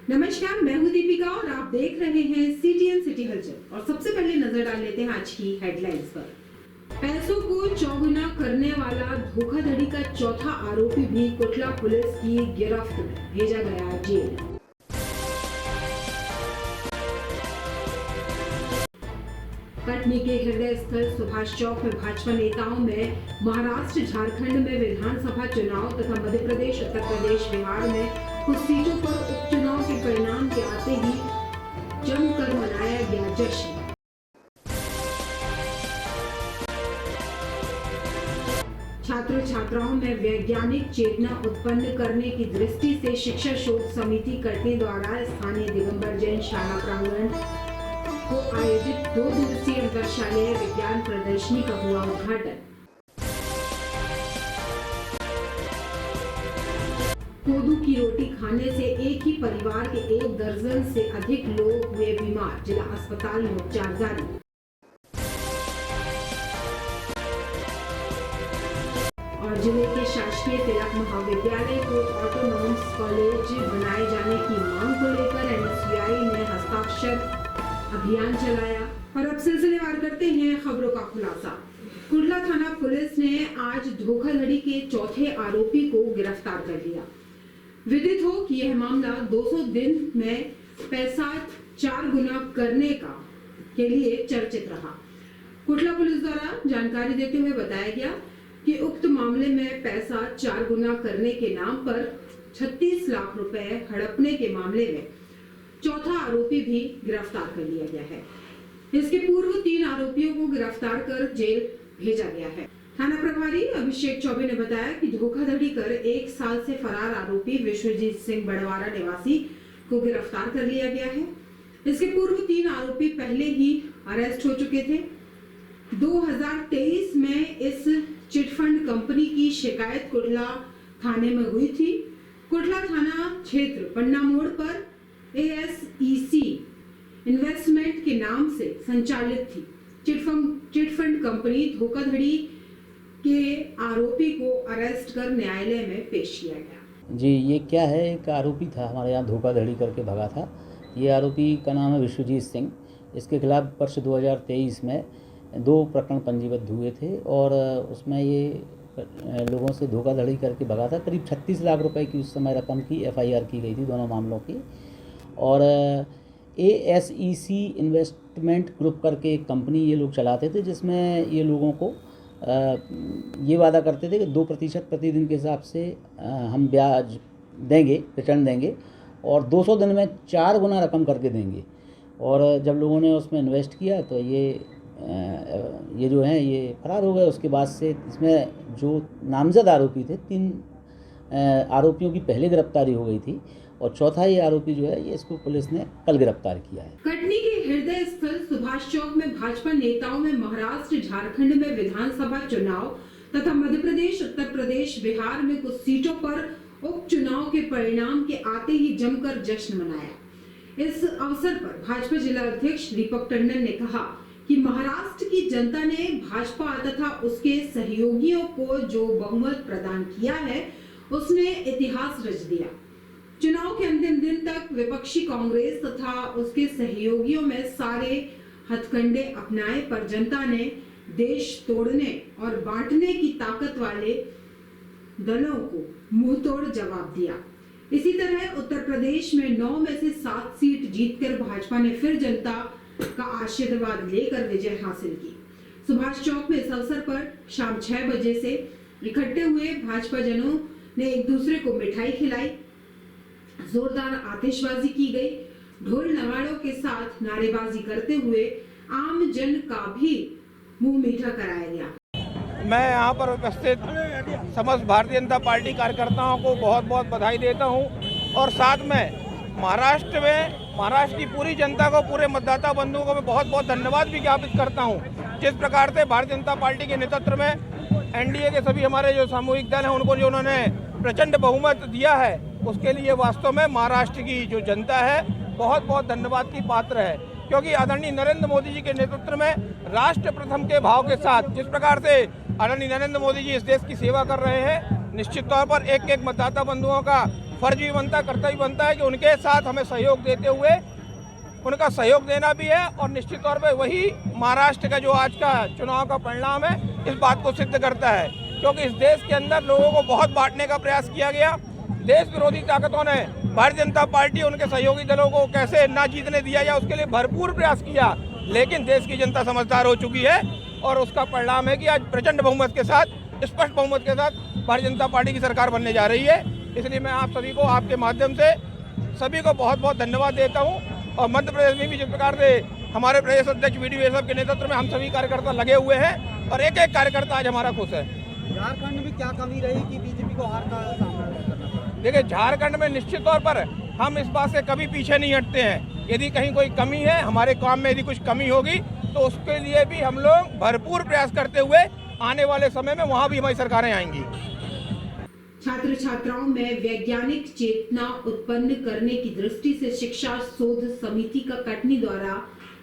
नमस्कार, मैं हूं दीपिका और आप देख रहे हैं CTN सिटी हलचल। और सबसे पहले नजर डाल लेते हैं आज की हेडलाइंस पर। पैसों को चौगुना करने वाला धोखाधड़ी का चौथा आरोपी भी कोटला पुलिस की गिरफ्त में, भेजा गया जेल। कटनी के हृदय स्थल सुभाष चौक में भाजपा नेताओं में महाराष्ट्र झारखंड में विधानसभा चुनाव तथा मध्य प्रदेश, उत्तर प्रदेश, बिहार में कुछ सीटों पर उपचुनाव के परिणाम के आते ही जमकर मनाया गया जश्न। छात्र छात्राओं में वैज्ञानिक चेतना उत्पन्न करने की दृष्टि से शिक्षा शोध समिति कटनी द्वारा स्थानीय दिगंबर जैन शाला प्रांगण को आयोजित 2 दिवसीय अंतरशालीय विज्ञान प्रदर्शनी का हुआ उद्घाटन। कोदू की रोटी खाने से एक ही परिवार के 1 दर्जन से अधिक लोग हुए बीमार, जिला अस्पताल में उपचार जारी। और जिले के शासकीय तिलक महाविद्यालय को ऑटोनॉमस कॉलेज बनाए जाने की मांग को लेकर NSUI ने हस्ताक्षर अभियान चलाया। और अब सिलसिलेवार करते हैं खबरों का खुलासा। कुर्ला थाना पुलिस ने आज धोखाधड़ी के चौथे आरोपी को गिरफ्तार कर लिया। विदित हो कि यह मामला 200 दिन में पैसा 4 गुना करने के लिए चर्चित रहा। कुर्ला पुलिस द्वारा जानकारी देते हुए बताया गया कि उक्त मामले में पैसा 4 गुना करने के नाम पर 36 लाख रुपए हड़पने के मामले में चौथा आरोपी भी गिरफ्तार कर लिया गया है। इसके पूर्व 3 आरोपियों को गिरफ्तार कर जेल भेजा गया है। थाना प्रभारी अभिषेक चौबे ने बताया कि धोखाधड़ी कर 1 साल से फरार आरोपी विश्वजीत सिंह बड़वारा निवासी को गिरफ्तार कर लिया गया है। इसके पूर्व 3 आरोपी पहले ही अरेस्ट हो चुके थे। 2023 में इस चिटफंड कंपनी की शिकायत कुर्ला थाने में हुई थी। कुर्ला थाना क्षेत्र पन्ना मोड़ पर ASEC इन्वेस्टमेंट के नाम से संचालित थी चिटफंड कंपनी। धोखाधड़ी के आरोपी को अरेस्ट कर न्यायालय में पेश किया गया। जी, ये क्या है, एक आरोपी था हमारे यहाँ धोखाधड़ी करके भगा था। ये आरोपी का नाम है विश्वजीत सिंह। इसके खिलाफ वर्ष 2023 में 2 प्रकरण पंजीबद्ध हुए थे और उसमें ये लोगों से धोखाधड़ी करके भगा था। करीब 36 लाख रुपए की उस समय रकम की FIR की गई थी दोनों मामलों की। और ASEC इन्वेस्टमेंट ग्रुप करके एक कंपनी ये लोग चलाते थे, जिसमें ये लोगों को ये वादा करते थे कि 2% प्रतिदिन के हिसाब से हम ब्याज देंगे, रिटर्न देंगे और 200 दिन में 4 गुना रकम करके देंगे। और जब लोगों ने उसमें इन्वेस्ट किया तो ये जो हैं ये फरार हो गए। उसके बाद से इसमें जो नामजद आरोपी थे, 3 आरोपियों की पहले गिरफ्तारी हो गई थी और चौथा ये आरोपी जो है ये इसको पुलिस ने कल गिरफ्तार किया है। कटनी के हृदय स्थल सुभाष चौक में भाजपा नेताओं में महाराष्ट्र झारखंड में विधानसभा चुनाव तथा मध्य प्रदेश, उत्तर प्रदेश, बिहार में कुछ सीटों पर उपचुनाव के परिणाम के आते ही जमकर जश्न मनाया। इस अवसर पर भाजपा जिला अध्यक्ष दीपक टंडन ने कहा कि महाराष्ट्र की जनता ने भाजपा तथा उसके सहयोगियों को जो बहुमत प्रदान किया है उसने इतिहास रच दिया। चुनाव के अंतिम दिन तक विपक्षी कांग्रेस तथा उसके सहयोगियों में सारे हथकंडे अपनाए, पर जनता ने देश तोड़ने और बांटने की ताकत वाले दलों को मुंहतोड़ जवाब दिया। इसी तरह उत्तर प्रदेश में 9 में से 7 सीट जीतकर भाजपा ने फिर जनता का आशीर्वाद लेकर विजय हासिल की। सुभाष चौक में इस अवसर पर शाम 6 बजे से इकट्ठे हुए भाजपा जनों ने एक दूसरे को मिठाई खिलाई, जोरदार आतिशबाजी की गई, ढोल नगाड़ों के साथ नारेबाजी करते हुए आम जन का भी मुंह मीठा कराया गया। मैं यहाँ पर उपस्थित समस्त भारतीय जनता पार्टी कार्यकर्ताओं को बहुत बहुत बधाई देता हूँ और साथ में महाराष्ट्र की पूरी जनता को, पूरे मतदाता बंधुओं को मैं बहुत बहुत धन्यवाद भी ज्ञापित करता हूँ। जिस प्रकार से भारतीय जनता पार्टी के नेतृत्व में NDA के सभी हमारे जो सामूहिक दल हैं उनको जो उन्होंने प्रचंड बहुमत दिया है, उसके लिए वास्तव में महाराष्ट्र की जो जनता है बहुत बहुत धन्यवाद की पात्र है। क्योंकि आदरणीय नरेंद्र मोदी जी के नेतृत्व में राष्ट्र प्रथम के भाव के साथ जिस प्रकार से आदरणीय नरेंद्र मोदी जी इस देश की सेवा कर रहे हैं, निश्चित तौर पर एक एक मतदाता बंधुओं का फर्ज भी बनता है, कर्तव्य बनता है कि उनके साथ हमें सहयोग देते हुए उनका सहयोग देना भी है। और निश्चित तौर पे वही महाराष्ट्र का जो आज का चुनाव का परिणाम है इस बात को सिद्ध करता है, क्योंकि इस देश के अंदर लोगों को बहुत बांटने का प्रयास किया गया। देश विरोधी ताकतों ने भारतीय जनता पार्टी उनके सहयोगी दलों को कैसे ना जीतने दिया जाए उसके लिए भरपूर प्रयास किया, लेकिन देश की जनता समझदार हो चुकी है और उसका परिणाम है कि आज प्रचंड बहुमत के साथ, स्पष्ट बहुमत के साथ भारतीय जनता पार्टी की सरकार बनने जा रही है। इसलिए मैं आप सभी को आपके माध्यम से सभी को बहुत बहुत धन्यवाद देता हूँ। और मध्य प्रदेश में भी जिस प्रकार से हमारे प्रदेश अध्यक्ष वी डी वेसव के नेतृत्व में हम सभी कार्यकर्ता लगे हुए हैं और एक एक कार्यकर्ता आज हमारा खुश है। झारखंड में क्या कमी रही कि बीजेपी को हार का सामना करना पड़ा? देखिए, झारखंड में निश्चित तौर पर हम इस बात से कभी पीछे नहीं हटते हैं। यदि कहीं कोई कमी है, हमारे काम में यदि कुछ कमी होगी तो उसके लिए भी हम लोग भरपूर प्रयास करते हुए आने वाले समय में वहाँ भी हमारी सरकारें आएंगी। छात्र छात्राओं में वैज्ञानिक चेतना उत्पन्न करने की दृष्टि से शिक्षा शोध समिति का कटनी द्वारा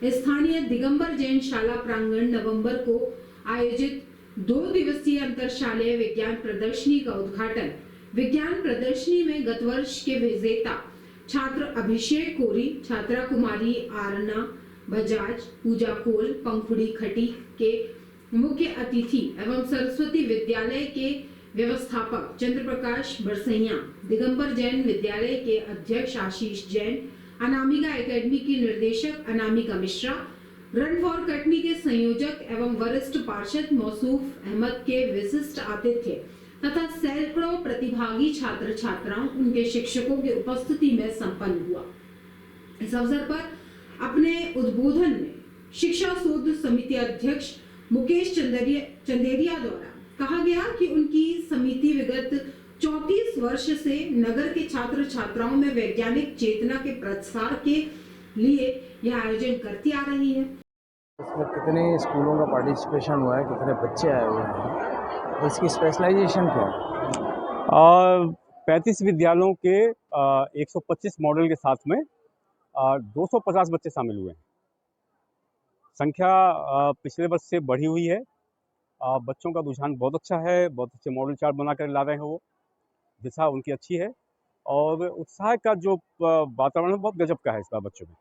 स्थानीय दिगंबर जैन शाला प्रांगण नवंबर को आयोजित 2 दिवसीय अंतरशालीय विज्ञान प्रदर्शनी का उद्घाटन। विज्ञान प्रदर्शनी में गत वर्ष के विजेता छात्र अभिषेक कोरी, छात्रा कुमारी आरना बजाज, पूजा कोल, पंखुड़ी खटी के मुख्य अतिथि एवं सरस्वती विद्यालय के व्यवस्थापक चंद्र प्रकाश बरसैया, दिगंबर जैन विद्यालय के अध्यक्ष आशीष जैन, अनामिका एकेडमी की निर्देशक अनामिका मिश्रा, रन फॉर कटनी के संयोजक एवं वरिष्ठ पार्षद मौसूफ अहमद के विशिष्ट आतिथ्य तथा सैकड़ों प्रतिभागी छात्र छात्राओं उनके शिक्षकों की उपस्थिति में संपन्न हुआ। इस अवसर पर अपने उद्बोधन में शिक्षा शोध समिति अध्यक्ष मुकेश चंदेरिया द्वारा कहा गया कि उनकी समिति विगत 34 वर्ष से नगर के छात्र छात्राओं में वैज्ञानिक चेतना के प्रसार के लिए यह आयोजन करती आ रही है। इसमें कितने स्कूलों का पार्टिसिपेशन हुआ है, कितने बच्चे आए हुए हैं, इसकी स्पेशलाइजेशन क्या है? 35 विद्यालयों के 125 मॉडल के साथ में 250 बच्चे शामिल हुए हैं। संख्या पिछले वर्ष से बढ़ी हुई है। बच्चों का रुझान बहुत अच्छा है, बहुत अच्छे मॉडल चार्ट बना कर ला रहे हैं, वो दिशा उनकी अच्छी है और उत्साह का जो वातावरण है बहुत गजब का है इस बार बच्चों में।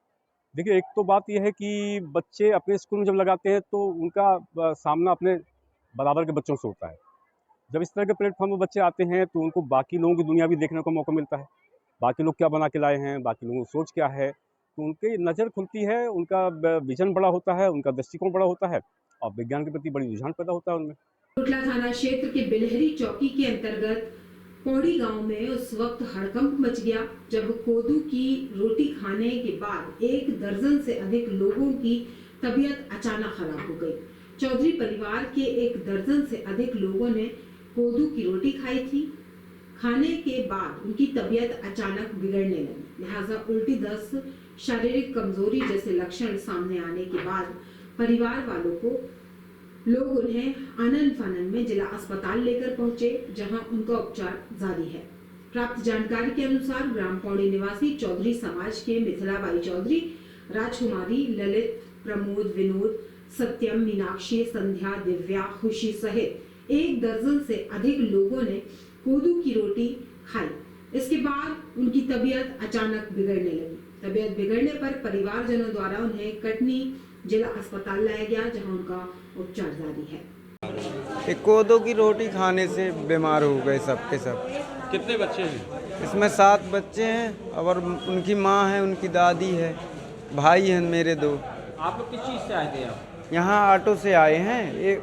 देखिए, एक तो बात यह है कि बच्चे अपने स्कूल में जब लगाते हैं तो उनका सामना अपने बराबर के बच्चों से होता है। जब इस तरह के प्लेटफॉर्म पर बच्चे आते हैं तो उनको बाकी लोगों की दुनिया भी देखने का मौका मिलता है, बाकी लोग क्या बना के लाए हैं, बाकी लोगों की सोच क्या है, तो उनकी नज़र खुलती है, उनका विजन बड़ा होता है, उनका दृष्टिकोण बड़ा होता है और विज्ञान के प्रति बड़ी रुझान पैदा होता है उनमें। कोटला थाना क्षेत्र के बिलहरी चौकी के अंतर्गत पौड़ी गांव में उस वक्त हड़कंप मच गया जब कोदू की रोटी खाने के बाद 1 दर्जन से अधिक लोगों की तबीयत अचानक खराब हो गई। चौधरी परिवार के 1 दर्जन से अधिक लोगों ने कोदू की रोटी खाई थी। खाने के बाद उनकी तबीयत अचानक बिगड़ने लगी, लिहाजा उल्टी दस्त, शारीरिक कमजोरी जैसे लक्षण सामने आने के बाद परिवार वालों को लोग उन्हें आनन फानन में जिला अस्पताल लेकर पहुंचे, जहां उनका उपचार जारी है। प्राप्त जानकारी के अनुसार ग्राम पौड़ी निवासी चौधरी समाज के मिथिलाबाई चौधरी, राजकुमारी, ललित, प्रमोद, विनोद, सत्यम, मीनाक्षी, संध्या, दिव्या, खुशी सहित 1 दर्जन से अधिक लोगों ने कोदू की रोटी खाई। इसके बाद उनकी तबीयत अचानक बिगड़ने लगी। तबीयत बिगड़ने पर परिवारजनों द्वारा उन्हें कटनी जिला अस्पताल लाया गया, जहां उनका उपचार जारी है। एक कोदो की रोटी खाने से बीमार हो गए सब के सब। कितने बच्चे हैं? इसमें 7 बच्चे हैं और उनकी माँ है, उनकी दादी है, भाई हैं मेरे 2। आप लोग किस चीज़ से आए थे? आप यहाँ ऑटो से आए हैं।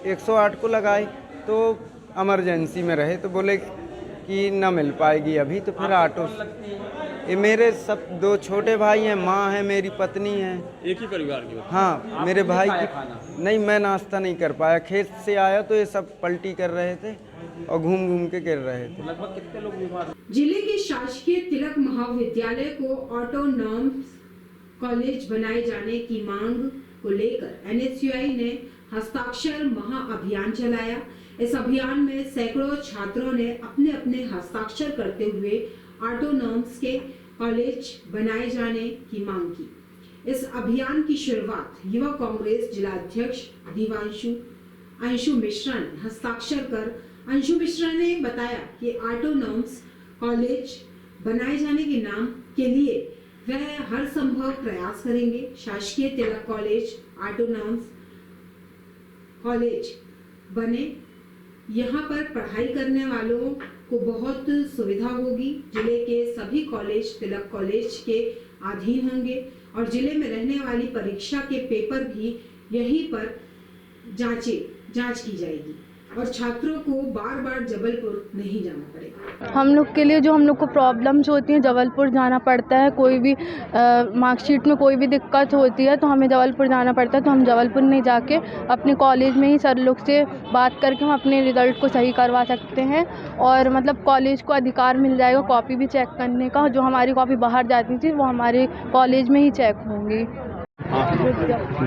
108 को लगाई तो इमरजेंसी में रहे तो बोले कि ना मिल पाएगी अभी, तो फिर ऑटो। ये मेरे सब 2 छोटे भाई हैं, माँ है, मेरी पत्नी है। एक ही परिवार के? हाँ, मेरे भाई की नहीं, मैं नाश्ता नहीं कर पाया, खेत से आया तो ये सब पलटी कर रहे थे और घूम घूम के गिर रहे थे। लगभग कितने लोग बीमार? जिले के शासकीय तिलक महाविद्यालय को ऑटोनॉमस कॉलेज बनाए जाने की मांग को लेकर NSUI ने हस्ताक्षर महाअभियान चलाया। इस अभियान में सैकड़ों छात्रों ने अपने अपने हस्ताक्षर करते हुए ऑटोनॉमस के कॉलेज बनाए जाने की मांग की। इस अभियान की शुरुआत युवा कांग्रेस जिला अध्यक्ष अंशु मिश्रा ने हस्ताक्षर कर। अंशु मिश्रा ने बताया कि ऑटोनॉमस कॉलेज बनाए जाने के नाम के लिए वह हर संभव प्रयास करेंगे। शासकीय तिलक कॉलेज ऑटोनॉमस कॉलेज बने, यहाँ पर पढ़ाई करने वालों को बहुत सुविधा होगी। जिले के सभी कॉलेज तिलक कॉलेज के अधीन होंगे और जिले में रहने वाली परीक्षा के पेपर भी यहीं पर जांच की जाएगी और छात्रों को बार बार जबलपुर नहीं जाना पड़ेगा। हम लोग के लिए जो हम लोग को प्रॉब्लम्स होती हैं, जबलपुर जाना पड़ता है, कोई भी मार्कशीट में कोई भी दिक्कत होती है तो हमें जबलपुर जाना पड़ता है, तो हम जबलपुर नहीं जाके अपने कॉलेज में ही सर लोग से बात करके हम अपने रिज़ल्ट को सही करवा सकते हैं। और मतलब कॉलेज को अधिकार मिल जाएगा कॉपी भी चेक करने का। जो हमारी कॉपी बाहर जाती थी वो हमारे कॉलेज में ही चेक होंगी।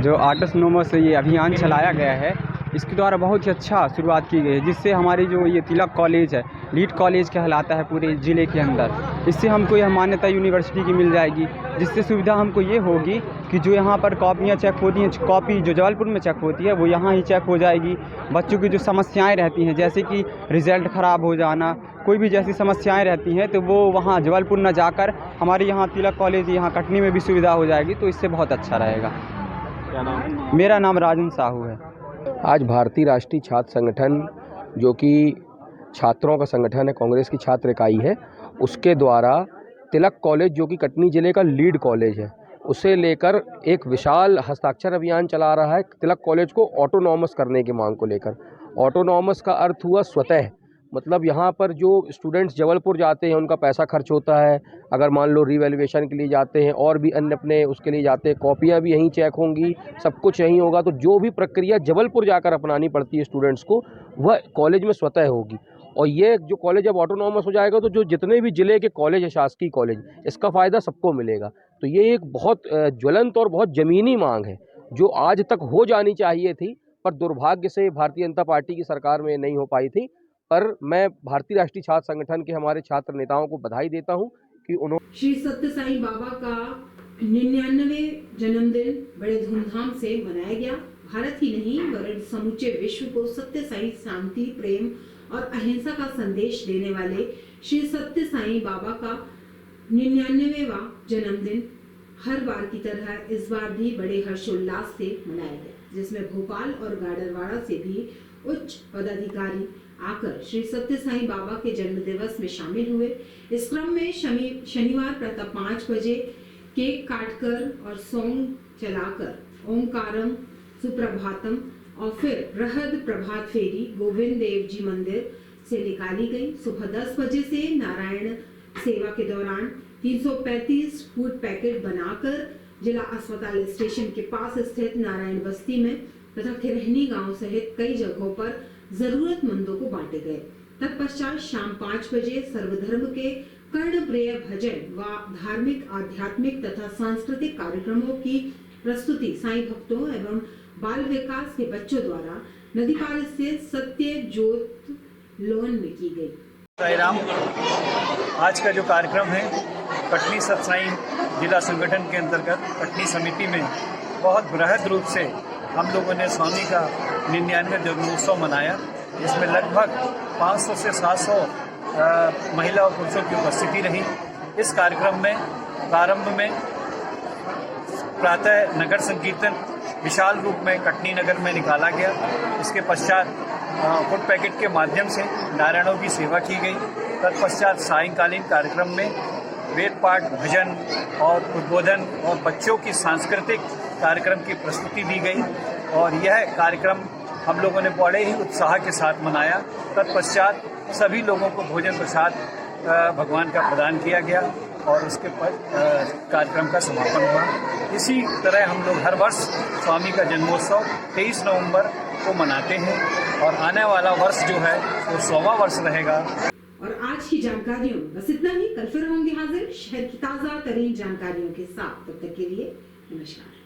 जो ऑटोनॉमस ये अभियान चलाया गया है, इसके द्वारा बहुत ही अच्छा शुरुआत की गई है, जिससे हमारी जो ये तिलक कॉलेज है लीड कॉलेज कहलाता है पूरे ज़िले के अंदर, इससे हमको यह मान्यता यूनिवर्सिटी की मिल जाएगी। जिससे सुविधा हमको ये होगी कि जो यहाँ पर कॉपियाँ चेक होती हैं, कॉपी जो जबलपुर में चेक होती है वो यहाँ ही चेक हो जाएगी। बच्चों की जो समस्याएँ रहती हैं, जैसे कि रिज़ल्ट ख़राब हो जाना, कोई भी जैसी समस्याएँ रहती हैं, तो वो वहाँ जबलपुर न जाकर हमारे यहाँ तिलक कॉलेज यहाँ कटनी में भी सुविधा हो जाएगी, तो इससे बहुत अच्छा रहेगा। क्या नाम? मेरा नाम राजन साहू है। आज भारतीय राष्ट्रीय छात्र संगठन, जो कि छात्रों का संगठन है, कांग्रेस की छात्र इकाई है, उसके द्वारा तिलक कॉलेज जो कि कटनी ज़िले का लीड कॉलेज है, उसे लेकर एक विशाल हस्ताक्षर अभियान चला रहा है तिलक कॉलेज को ऑटोनॉमस करने की मांग को लेकर। ऑटोनॉमस का अर्थ हुआ स्वतः, मतलब यहाँ पर जो स्टूडेंट्स जबलपुर जाते हैं उनका पैसा खर्च होता है, अगर मान लो रिवैल्यूएशन के लिए जाते हैं और भी अन्य अपने उसके लिए जाते हैं, कॉपियाँ भी यहीं चेक होंगी, सब कुछ यहीं होगा। तो जो भी प्रक्रिया जबलपुर जाकर अपनानी पड़ती है स्टूडेंट्स को, वह कॉलेज में स्वतः होगी। और ये जो कॉलेज जब ऑटोनॉमस हो जाएगा तो जो जितने भी ज़िले के कॉलेज है, शासकीय कॉलेज, इसका फ़ायदा सबको मिलेगा। तो ये एक बहुत ज्वलंत और बहुत ज़मीनी मांग है जो आज तक हो जानी चाहिए थी, पर दुर्भाग्य से भारतीय जनता पार्टी की सरकार में नहीं हो पाई थी। पर मैं भारतीय राष्ट्रीय छात्र संगठन के हमारे छात्र नेताओं को बधाई देता हूं कि उन्होंने श्री सत्य साईं बाबा का 99वें जन्मदिन बड़े धूमधाम से मनाया गया। भारत ही नहीं वरन समूचे विश्व को सत्य साईं शांति, प्रेम और अहिंसा का संदेश देने वाले श्री सत्य साईं बाबा का 99वां जन्मदिन हर बार की तरह इस बार भी बड़े हर्षोल्लास से मनाया गया, जिसमें भोपाल और गाडरवाड़ा से भी उच्च पदाधिकारी आकर श्री सत्य साईं बाबा के जन्म दिवस में शामिल हुए। इस क्रम में शनिवार प्रातः 5 बजे केक काटकर और सॉन्ग चलाकर ओंकारम सुप्रभातम और फिर बृहद प्रभात फेरी गोविंद देव जी मंदिर से निकाली गई। सुबह 10 बजे से नारायण सेवा के दौरान 335 फूड पैकेट बनाकर जिला अस्पताल स्टेशन के पास स्थित नारायण बस्ती में तथा खिरहनी गांव सहित कई जगहों पर जरूरतमंदों को बांटे गए। तत्पश्चात शाम 5 बजे सर्वधर्म के कर्णप्रिय भजन व धार्मिक, आध्यात्मिक तथा सांस्कृतिक कार्यक्रमों की प्रस्तुति साईं भक्तों एवं बाल विकास के बच्चों द्वारा नदी पार स्थित सत्य ज्योत लोन में की गई। साईं राम, आज का जो कार्यक्रम है कटनी सत्साई जिला संगठन के अंतर्गत कटनी समिति में बहुत बृहद रूप से हम लोगों ने स्वामी का 99वां जन्मोत्सव मनाया। इसमें लगभग 500 से 700 महिला और पुरुषों की उपस्थिति रही। इस कार्यक्रम में प्रारंभ में प्रातः नगर संकीर्तन विशाल रूप में कटनी नगर में निकाला गया। इसके पश्चात फूड पैकेट के माध्यम से नारायणों की सेवा की गई। तत्पश्चात सायंकालीन कार्यक्रम में वेद पाठ, भजन और उद्बोधन और बच्चों की सांस्कृतिक कार्यक्रम की प्रस्तुति दी गई और यह कार्यक्रम हम लोगों ने बड़े ही उत्साह के साथ मनाया। तत्पश्चात सभी लोगों को भोजन प्रसाद भगवान का प्रदान किया गया और उसके कार्यक्रम का समापन हुआ। इसी तरह हम लोग हर वर्ष स्वामी का जन्मोत्सव 23 नवंबर को मनाते हैं और आने वाला वर्ष जो है वो 100वां वर्ष रहेगा। और आज की जानकारियों में बस इतना ही। कल फिर होंगे हाजिर शहर की ताजा तरीन जानकारियों के साथ। तब तक के लिए नमस्कार।